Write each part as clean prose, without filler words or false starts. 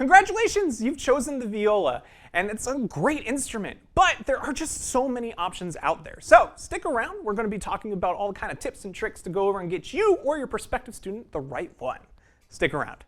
Congratulations, you've chosen the viola, and it's a great instrument, but there are just so many options out there. So stick around, we're going to be talking about all the kind of tips and tricks to go over and get you or your prospective student the right one. Stick around.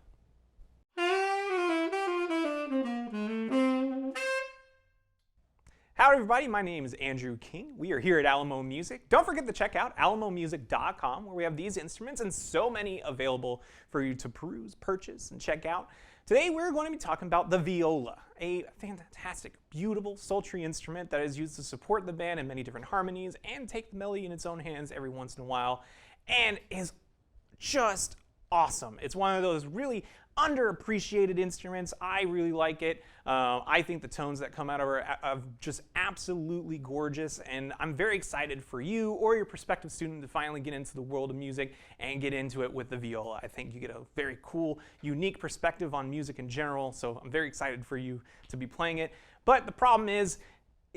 Howdy everybody, my name is Andrew King. We are here at Alamo Music. Don't forget to check out alamomusic.com where we have these instruments and so many available for you to peruse, purchase, and check out. Today we're going to be talking about the viola, a fantastic, beautiful, sultry instrument that is used to support the band in many different harmonies and take the melody in its own hands every once in a while, and is just awesome. It's one of those really underappreciated instruments. I really like it. I think the tones that come out of it are just absolutely gorgeous, and I'm very excited for you or your prospective student to finally get into the world of music and get into it with the viola. I think you get a very cool, unique perspective on music in general, so I'm very excited for you to be playing it. But the problem is,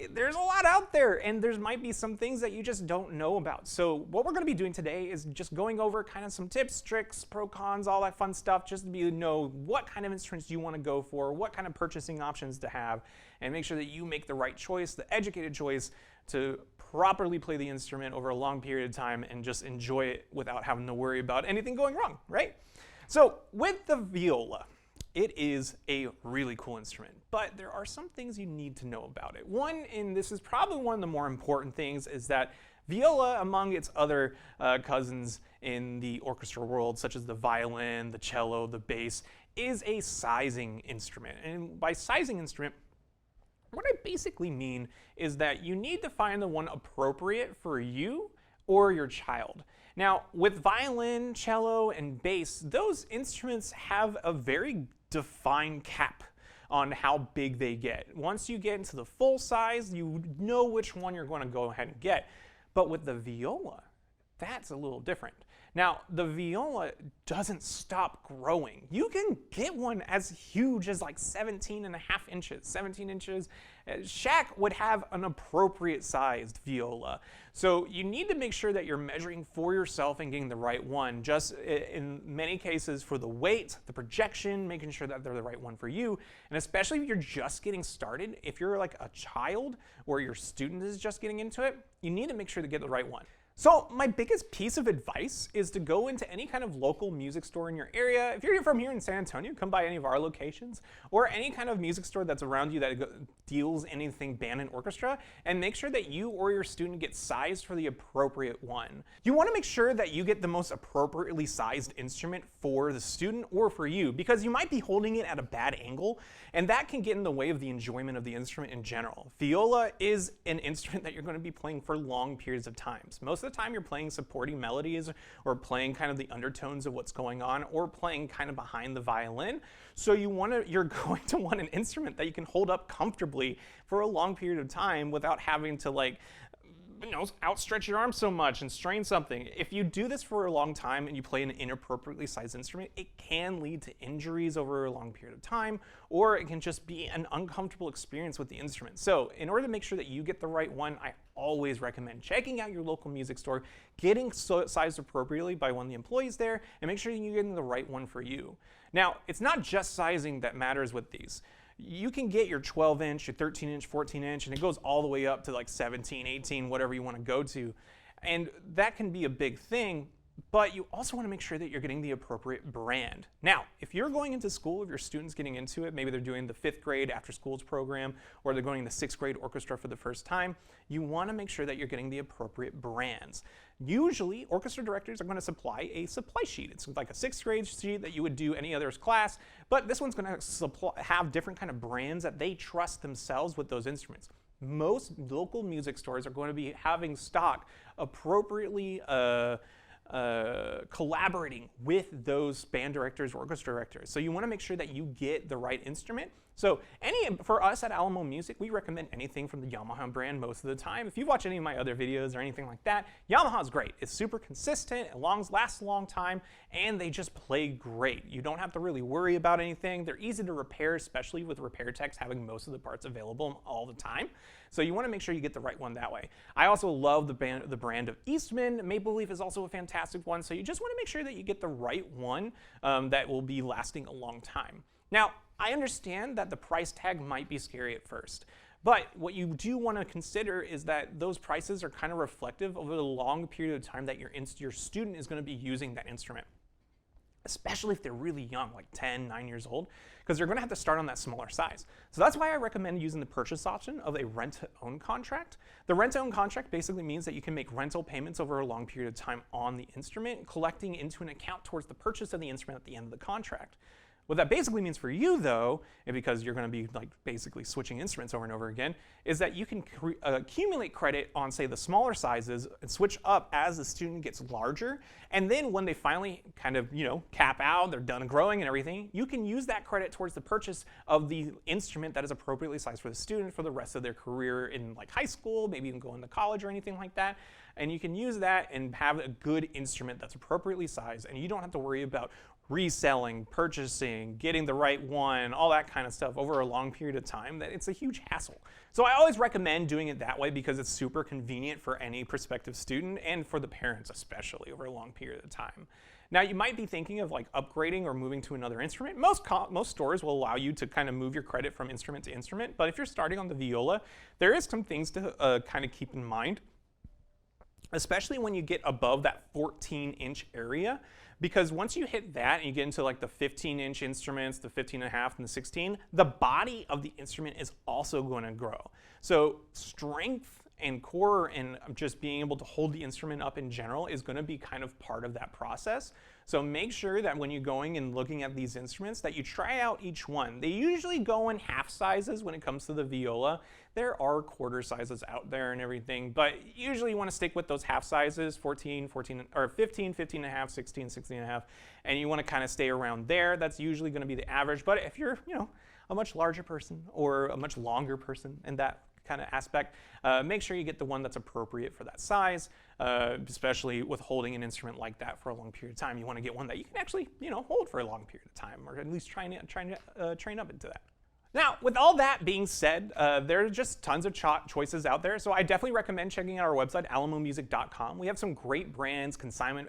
there's a lot out there, and there might be some things that you just don't know about. So what we're going to be doing today is just going over kind of some tips, tricks, pro cons, all that fun stuff, just to know what kind of instruments you want to go for, what kind of purchasing options to have, and make sure that you make the right choice, the educated choice to properly play the instrument over a long period of time and just enjoy it without having to worry about anything going wrong, right? So with the viola, it is a really cool instrument, but there are some things you need to know about it. One, and this is probably one of the more important things, is that viola, among its other cousins in the orchestra world, such as the violin, the cello, the bass, is a sizing instrument. And by sizing instrument, what I basically mean is that you need to find the one appropriate for you or your child. Now, with violin, cello, and bass, those instruments have a very defined cap on how big they get. Once you get into the full size, you know which one you're going to go ahead and get. But with the viola, that's a little different. Now, the viola doesn't stop growing. You can get one as huge as like 17 inches. Shaq would have an appropriate sized viola. So you need to make sure that you're measuring for yourself and getting the right one. Just in many cases for the weight, the projection, making sure that they're the right one for you. And especially if you're just getting started, if you're like a child or your student is just getting into it, you need to make sure to get the right one. So my biggest piece of advice is to go into any kind of local music store in your area. If you're from here in San Antonio, come by any of our locations, or any kind of music store that's around you that deals anything band and orchestra, and make sure that you or your student gets sized for the appropriate one. You want to make sure that you get the most appropriately sized instrument for the student or for you, because you might be holding it at a bad angle, and that can get in the way of the enjoyment of the instrument in general. Viola is an instrument that you're going to be playing for long periods of times. Most of the time you're playing supporting melodies or playing kind of the undertones of what's going on, or playing kind of behind the violin. So you're going to want an instrument that you can hold up comfortably for a long period of time without having to outstretch your arm so much and strain something. If you do this for a long time and you play an inappropriately sized instrument, it can lead to injuries over a long period of time, or it can just be an uncomfortable experience with the instrument. So in order to make sure that you get the right one, I always recommend checking out your local music store, getting sized appropriately by one of the employees there, and make sure you're getting the right one for you. Now, it's not just sizing that matters with these. You can get your 12-inch, your 13-inch, 14-inch, and it goes all the way up to like 17, 18, whatever you want to go to. And that can be a big thing, but you also want to make sure that you're getting the appropriate brand. Now, if you're going into school, if your student's getting into it, maybe they're doing the 5th grade after schools program, or they're going to the 6th grade orchestra for the first time, you want to make sure that you're getting the appropriate brands. Usually, orchestra directors are going to supply a supply sheet. It's like a 6th grade sheet that you would do any other class, but this one's going to have different kind of brands that they trust themselves with those instruments. Most local music stores are going to be having stock appropriately collaborating with those band directors or orchestra directors. So you want to make sure that you get the right instrument. So for us at Alamo Music, we recommend anything from the Yamaha brand most of the time. If you watch any of my other videos or anything like that, Yamaha's great. It's super consistent, it lasts a long time, and they just play great. You don't have to really worry about anything. They're easy to repair, especially with repair techs having most of the parts available all the time. So you want to make sure you get the right one that way. I also love the brand of Eastman. Maple Leaf is also a fantastic one. So you just want to make sure that you get the right one that will be lasting a long time. Now, I understand that the price tag might be scary at first, but what you do want to consider is that those prices are kind of reflective of the long period of time that your student is going to be using that instrument, especially if they're really young, like 10, 9 years old, because they're going to have to start on that smaller size. So that's why I recommend using the purchase option of a rent-to-own contract. The rent-to-own contract basically means that you can make rental payments over a long period of time on the instrument, collecting into an account towards the purchase of the instrument at the end of the contract. What that basically means for you, though, and because you're going to be like basically switching instruments over and over again, is that you can accumulate credit on, say, the smaller sizes and switch up as the student gets larger. And then when they finally kind of, cap out, they're done growing and everything, you can use that credit towards the purchase of the instrument that is appropriately sized for the student for the rest of their career in like high school, maybe even go into college or anything like that. And you can use that and have a good instrument that's appropriately sized, and you don't have to worry about reselling, purchasing, getting the right one, all that kind of stuff over a long period of time. That it's a huge hassle. So I always recommend doing it that way because it's super convenient for any prospective student and for the parents especially over a long period of time. Now you might be thinking of like upgrading or moving to another instrument. Most stores will allow you to kind of move your credit from instrument to instrument, but if you're starting on the viola, there is some things to kind of keep in mind, especially when you get above that 14-inch area. Because once you hit that and you get into like the 15-inch instruments, the 15.5 and the 16, the body of the instrument is also going to grow. So strength and core and just being able to hold the instrument up in general is going to be kind of part of that process. So make sure that when you're going and looking at these instruments that you try out each one. They usually go in half sizes when it comes to the viola. There are quarter sizes out there and everything, but usually you want to stick with those half sizes, 15, 15.5, 16, 16.5, and you want to kind of stay around there. That's usually going to be the average. But if you're, a much larger person or a much longer person in that kind of aspect, make sure you get the one that's appropriate for that size, especially with holding an instrument like that for a long period of time. You want to get one that you can actually, hold for a long period of time, or at least trying to train up into that. Now, with all that being said, there are just tons of choices out there, so I definitely recommend checking out our website, alamomusic.com. We have some great brands, consignment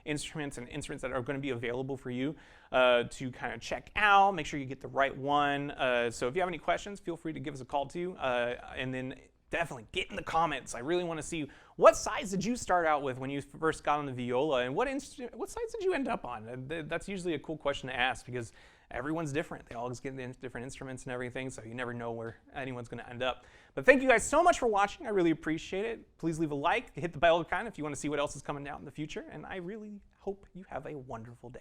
instruments, and instruments that are going to be available for you to kind of check out. Make sure you get the right one. So if you have any questions, feel free to give us a call too, and then definitely get in the comments. I really want to see what size did you start out with when you first got on the viola, and what size did you end up on? That's usually a cool question to ask because everyone's different. They all just get different instruments and everything, so you never know where anyone's going to end up. But thank you guys so much for watching. I really appreciate it. Please leave a like, hit the bell icon if you want to see what else is coming out in the future, and I really hope you have a wonderful day.